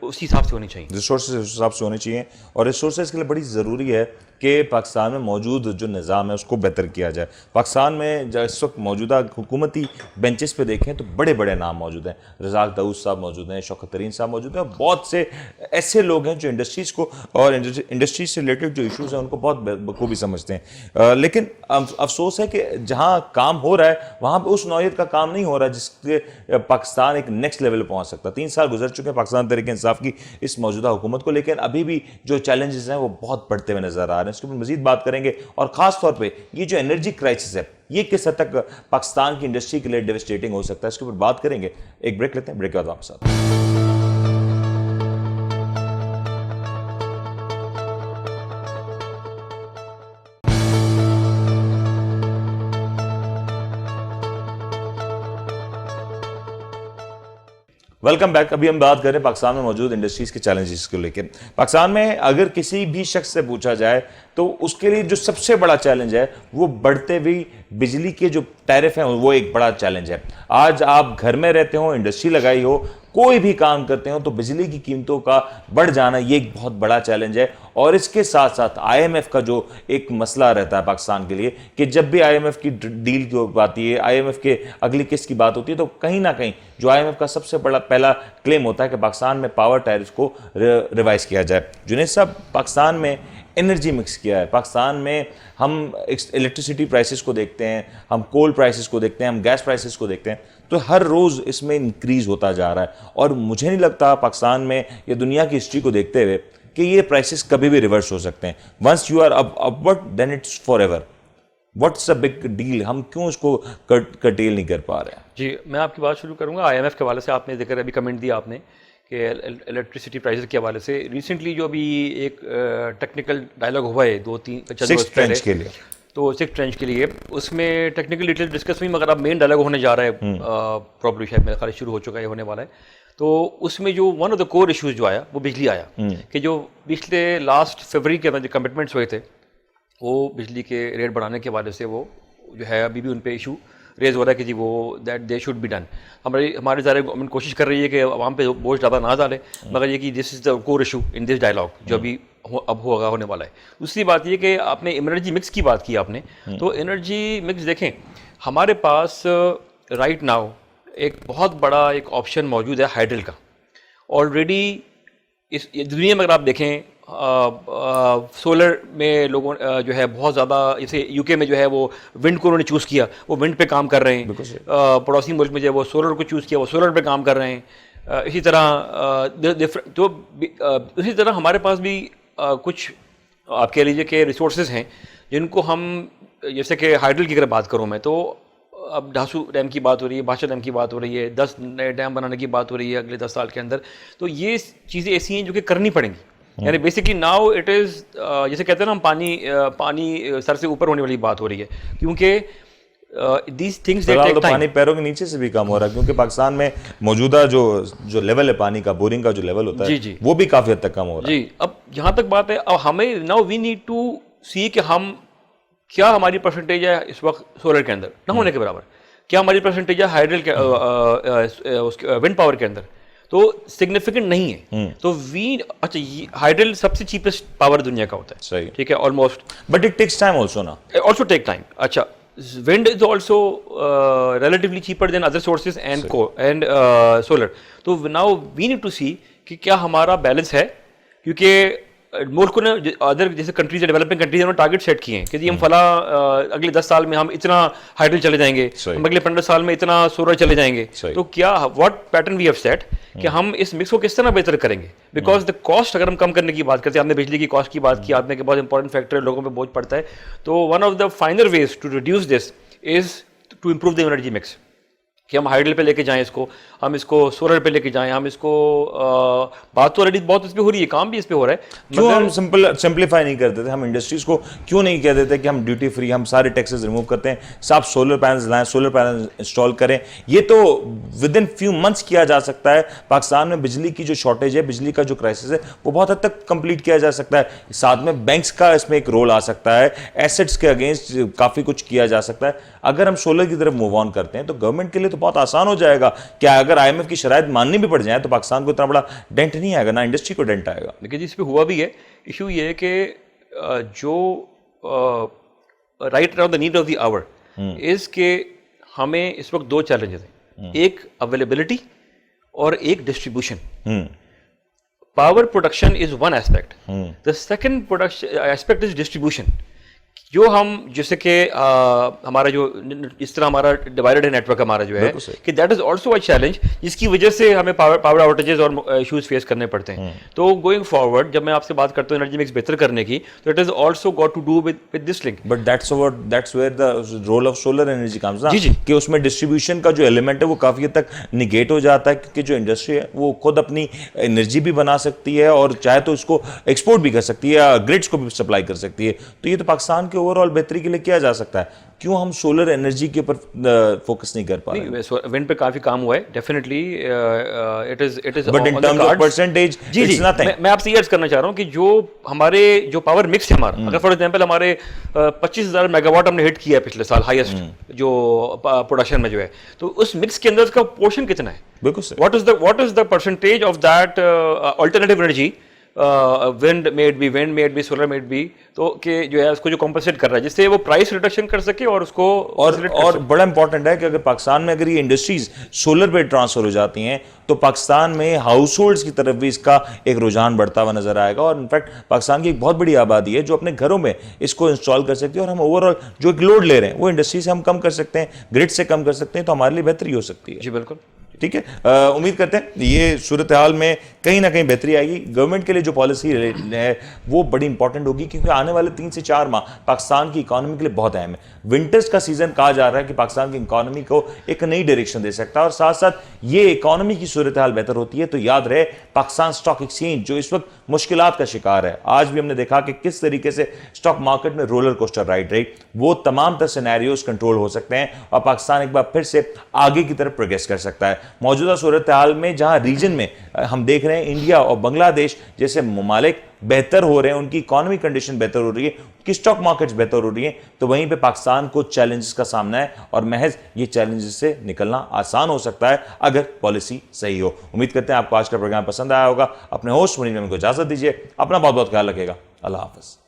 اسی حساب سے ہونی چاہیے. ریسورسز اس حساب سے ہونے چاہیے, اور ریسورسز کے لیے بڑی ضروری ہے کہ پاکستان میں موجود جو نظام ہے اس کو بہتر کیا جائے. پاکستان میں جو اس وقت موجودہ حکومتی بینچز پہ دیکھیں تو بڑے بڑے نام موجود ہیں, رزاق داؤد صاحب موجود ہیں, شوکت ترین صاحب موجود ہیں, اور بہت سے ایسے لوگ ہیں جو انڈسٹریز کو اور انڈسٹریز سے ریلیٹڈ جو ایشوز ہیں ان کو بہت بخوبی سمجھتے ہیں. لیکن افسوس ہے کہ جہاں کام ہو رہا ہے وہاں پہ اس نوعیت کا کام نہیں ہو رہا جس سے پاکستان ایک نیکسٹ لیول پہ پہنچ سکتا. 3 سال گزر چکے ہیں پاکستان تحریک انصاف کی اس موجودہ حکومت کو, لیکن ابھی بھی جو چیلنجز ہیں وہ بہت بڑھتے ہوئے نظر آ رہے ہیں. اس کے اوپر مزید بات کریں گے, اور خاص طور پہ یہ جو انرجی کرائسس ہے یہ کس حد تک پاکستان کی انڈسٹری کے لیے ڈیوسٹیٹنگ ہو سکتا ہے, اس کے اوپر بات کریں گے. ایک بریک لیتے ہیں, بریک کے بعد آپ کے ساتھ. Welcome back. ابھی ہم بات کر رہے ہیں پاکستان میں موجود انڈسٹریز کے چیلنجز کو لے کے. پاکستان میں اگر کسی بھی شخص سے پوچھا جائے تو اس کے لیے جو سب سے بڑا چیلنج ہے وہ بڑھتے ہوئی بجلی کے جو ٹیرف ہیں وہ ایک بڑا چیلنج ہے. آج آپ گھر میں رہتے ہو, انڈسٹری لگائی ہو, کوئی بھی کام کرتے ہوں تو بجلی کی قیمتوں کا بڑھ جانا یہ ایک بہت بڑا چیلنج ہے. اور اس کے ساتھ ساتھ آئی ایم ایف کا جو ایک مسئلہ رہتا ہے پاکستان کے لیے کہ جب بھی آئی ایم ایف کی ڈیل کی بات آتی ہے, آئی ایم ایف کے اگلی قسط کی بات ہوتی ہے, تو کہیں نہ کہیں جو آئی ایم ایف کا سب سے بڑا پہلا کلیم ہوتا ہے کہ پاکستان میں پاور ٹیرف کو ریوائز کیا جائے. جنید صاحب, پاکستان میں انرجی مکس کیا ہے, پاکستان میں ہم الیکٹریسٹی پرائسز کو دیکھتے ہیں, ہم کول پرائسز کو دیکھتے ہیں, ہم گیس پرائسز کو دیکھتے ہیں, تو ہر روز اس میں انکریز ہوتا جا رہا ہے. اور مجھے نہیں لگتا پاکستان میں یا دنیا کی ہسٹری کو دیکھتے ہوئے کہ یہ پرائسز کبھی بھی ریورس ہو سکتے ہیں. Once you are upward then it's forever ایور. واٹس اے بگ ڈیل, ہم کیوں اس کو کرٹیل نہیں کر پا رہے ہیں؟ جی, میں آپ کی بات شروع کروں گا آئی ایم ایف کے حوالے سے. آپ نے ذکر ابھی کمنٹ دیا آپ نے کہ الیکٹریسٹی پرائسز کے حوالے سے ریسنٹلی جو ابھی ایک ٹیکنیکل ڈائلاگ ہوا ہے 2-3 سکس ٹرینچ کے لیے, تو سکس ٹرینچ کے لیے اس میں ٹیکنیکل ڈیٹیل ڈسکس ہوئی, مگر اب مین ڈائلاگ ہونے جا رہا ہے پرابلی شاید میرا خیال شروع ہو چکا ہے, ہونے والا ہے. تو اس میں جو one of the core issues جو آیا وہ بجلی آیا کہ جو پچھلے لاسٹ فیبرری کے جو کمٹمنٹس ہوئے تھے وہ بجلی کے ریٹ بڑھانے کے حوالے سے وہ جو ہے ابھی بھی ان پہ ایشو ریز ہو رہا ہے کہ جی وہ that they should be done. ہمارے ظاہر گورنمنٹ کوشش کر رہی ہے کہ عوام پہ بوجھ زیادہ نہ ڈالے, مگر یہ کہ دس از دا کور ایشو ان دس ڈائلاگ جو ابھی اب ہونے والا ہے. دوسری بات یہ کہ آپ نے انرجی مکس کی بات کی آپ نے, تو انرجی مکس دیکھیں ہمارے پاس رائٹ ناؤ ایک بہت بڑا ایک آپشن موجود ہے ہائیڈل کا. آلریڈی اس دنیا میں اگر آپ دیکھیں سولر میں لوگوں جو ہے بہت زیادہ, جیسے یو کے میں جو ہے وہ ونڈ کو انہوں نے چوز کیا, وہ ونڈ پہ کام کر رہے ہیں. پڑوسی ملک میں جو ہے وہ سولر کو چوز کیا, وہ سولر پہ کام کر رہے ہیں. اسی طرح ہمارے پاس بھی کچھ آپ کہہ لیجیے کہ ریسورسز ہیں جن کو ہم, جیسے کہ ہائیڈل کی اگر بات کروں میں, تو اب ڈھاسو ڈیم کی بات ہو رہی ہے, بادشاہ ڈیم کی بات ہو رہی ہے, 10 نئے ڈیم بنانے کی بات ہو رہی ہے اگلے 10 سال کے اندر. تو یہ چیزیں ایسی ہیں جو کہ کرنی پڑیں گی. یعنی بیسکلی ناؤ اٹ از جیسے کہتے ہیں نا ہم پانی سر سے اوپر ہونے والی بات ہو رہی ہے, کیونکہ these things that take time. پانی پیروں کے نیچے سے بھی کم ہو رہا ہے کیونکہ پاکستان میں موجودہ جو لیول ہے پانی کا, بورنگ کا جو لیول ہوتا ہے وہ بھی کافی حد تک کم ہو رہا ہے. جی, اب یہاں تک بات ہے, اب ہمیں ناؤ وی نیڈ ٹو سی کہ ہم کیا ہماری پرسنٹیج ہے اس وقت سولر کے اندر نہ ہونے کے برابر, کیا ہماری پرسنٹیج ہے ہائیڈل کے ونڈ پاور کے اندر, تو سگنیفیکنٹ نہیں ہے. تو اچھا ہائیڈل سب سے چیپسٹ پاور دنیا کا ہوتا ہے, صحیح, ٹھیک ہے, almost, but it takes time also نا, آلسو ٹیک ٹائم. اچھا, wind is also relatively cheaper than other sources and solar. تو now we need to see کہ کیا ہمارا بیلنس ہے, کیونکہ ملک نے ادر جیسے کنٹریز ڈیولپنگ کنٹریز نے ٹارگیٹ سیٹ کیے ہیں کہ جی ہم فلاں اگلے 10 سال میں ہم اتنا ہائیڈل چلے جائیں گے, ہم اگلے 15 سال میں اتنا سولر چلے جائیں گے. تو کیا what pattern we have set کہ ہم اس مکس کو کس طرح بہتر کریں گے, بیکاز دا کاسٹ اگر ہم کم کرنے کی بات کرتے ہیں, آپ نے بجلی کی کاسٹ کی بات کی, آپ نے کہ بہت امپورٹنٹ فیکٹر ہے, لوگوں پہ بوجھ پڑتا ہے. تو one of the final ways to reduce this is to improve the energy mix, کہ ہم ہائیڈل پہ لے کے جائیں اس کو, ہم اس کو سولر پہ لے کے جائیں, ہم اس کو بات تو آلریڈی بہت اس پہ ہو رہی ہے, کام بھی اس پہ ہو رہا ہے. کیوں ہم سمپلیفائی نہیں کر دیتے, ہم انڈسٹریز کو کیوں نہیں کہہ دیتے کہ ہم ڈیوٹی فری, ہم سارے ٹیکسز ریموو کرتے ہیں, صاحب سولر پینلز لائیں, سولر پینل انسٹال کریں. یہ تو ود ان فیو منتھس کیا جا سکتا ہے. پاکستان میں بجلی کی جو شارٹیج ہے, بجلی کا جو کرائسس ہے, وہ بہت حد تک کمپلیٹ کیا جا سکتا ہے. ساتھ میں بینکس کا اس میں ایک رول آ سکتا ہے, ایسٹس کے اگینسٹ کافی کچھ کیا جا سکتا ہے. اگر ہم سولر کی طرف موو آن کرتے ہیں تو گورنمنٹ کے لیے تو بہت آسان ہو جائے گا. کیا اگر آئی ایم ایف کی شرائط ماننی بھی پڑ جائیں تو پاکستان کو اتنا بڑا ڈینٹ نہیں آئے گا, نہ انڈسٹری کو ڈینٹ آئے گا. لیکن اس پہ ہوا بھی ہے. ایشو یہ ہے کہ جو right around the need of the hour is کہ ہمیں اس وقت 2 چیلنجز ہیں, ایک اویلیبلٹی اور ایک distribution. Power production is one aspect, the second aspect is distribution. جو ہم جیسے کہ ہمارا جو اس طرح ہمارا ڈیوائڈڈ نیٹ ورک ہمارا جو ہے کہ that is also a challenge, جس کی وجہ سے ہمیں پاور آؤٹیجز اور ایشوز فیس کرنے پڑتے ہیں. تو گوئنگ فارورڈ جب میں آپ سے بات کرتا ہوں انرجی مکس بہتر کرنے کی, تو it is also got to do with this link. But that's where the role of solar energy comes نا, کہ اس میں ڈسٹریبیوشن کا جو ایلیمنٹ ہے وہ کافی حد تک نگیٹ ہو جاتا ہے, کیونکہ جو انڈسٹری ہے وہ خود اپنی انرجی بھی بنا سکتی ہے اور چاہے تو اس کو ایکسپورٹ بھی کر سکتی ہے, گریڈس کو بھی سپلائی کر سکتی ہے. تو یہ تو پاکستان کے اوور آل بہتری کے لیے کیا جا سکتا ہے؟ کیوں ہم سولر انرجی کے اوپر فوکس نہیں کر پا رہے؟ ونڈ پہ کافی کام ہوا ہے definitely. But in terms of percentage it's nothing. میں آپ سے یہ عرض کرنا چاہ رہا ہوں کہ جو پاور مکس ہے ہمارا, اگر فار ایگزامپل ہمارے 25,000 میگا واٹ ہم نے ہٹ کیا ہے پچھلے سال ہائیسٹ جو پروڈکشن میں جو ہے, تو اس مکس کے اندر اس کا پورشن کتنا ہے؟ بالکل. What is the percentage of that alternative energy, wind maybe solar maybe, تو کہ جو ہے اس کو جو کمپنسیٹ کر رہا ہے جس سے وہ پرائس ریڈکشن کر سکے اور اس کو اور بڑا امپورٹنٹ ہے کہ اگر پاکستان میں اگر یہ انڈسٹریز سولر پہ ٹرانسفر ہو جاتی ہیں تو پاکستان میں ہاؤس ہولڈس کی طرف بھی اس کا ایک رجحان بڑھتا ہوا نظر آئے گا. اور انفیکٹ پاکستان کی ایک بہت بڑی آبادی ہے جو اپنے گھروں میں اس کو انسٹال کر سکتی ہے, اور ہم اوور آل جو ایک لوڈ لے رہے ہیں وہ انڈسٹری سے ہم کم کر سکتے ہیں, گرڈ سے کم کر سکتے ہیں, تو ہمارے لیے بہتری ہو سکتی ہے. جی بالکل ٹھیک ہے. امید کرتے ہیں یہ صورتحال میں کہیں نہ کہیں بہتری آئے گی. گورنمنٹ کے لیے جو پالیسی ہے وہ بڑی امپورٹنٹ ہوگی, کیونکہ آنے والے 3 سے 4 ماہ پاکستان کی اکانومی کے لیے بہت اہم ہے. ونٹرز کا سیزن کہا جا رہا ہے کہ پاکستان کی اکانومی کو ایک نئی ڈائریکشن دے سکتا ہے, اور ساتھ ساتھ یہ اکانومی کی صورتحال بہتر ہوتی ہے تو یاد رہے پاکستان اسٹاک ایکسچینج جو اس وقت مشکلات کا شکار ہے, آج بھی ہم نے دیکھا کہ کس طریقے سے اسٹاک مارکیٹ میں رولر کوسٹر رائڈ رہی, وہ تمام تر سینیریوز کنٹرول ہو سکتے ہیں اور پاکستان ایک بار پھر سے آگے کی طرف پروگریس کر سکتا ہے. موجودہ صورتحال میں جہاں ریجن میں ہم دیکھ رہے ہیں انڈیا اور بنگلہ دیش جیسے ممالک بہتر ہو رہے ہیں, ان کی اکانومی کنڈیشن بہتر ہو رہی ہے, ان کی اسٹاک مارکیٹس بہتر ہو رہی ہیں, تو وہیں پہ پاکستان کو چیلنجز کا سامنا ہے, اور محض یہ چیلنجز سے نکلنا آسان ہو سکتا ہے اگر پالیسی صحیح ہو. امید کرتے ہیں آپ کو آج کا پروگرام پسند آیا ہوگا. اپنے ہوسٹ منیر کو اجازت دیجیے, اپنا بہت بہت خیال رکھیے گا. اللہ حافظ.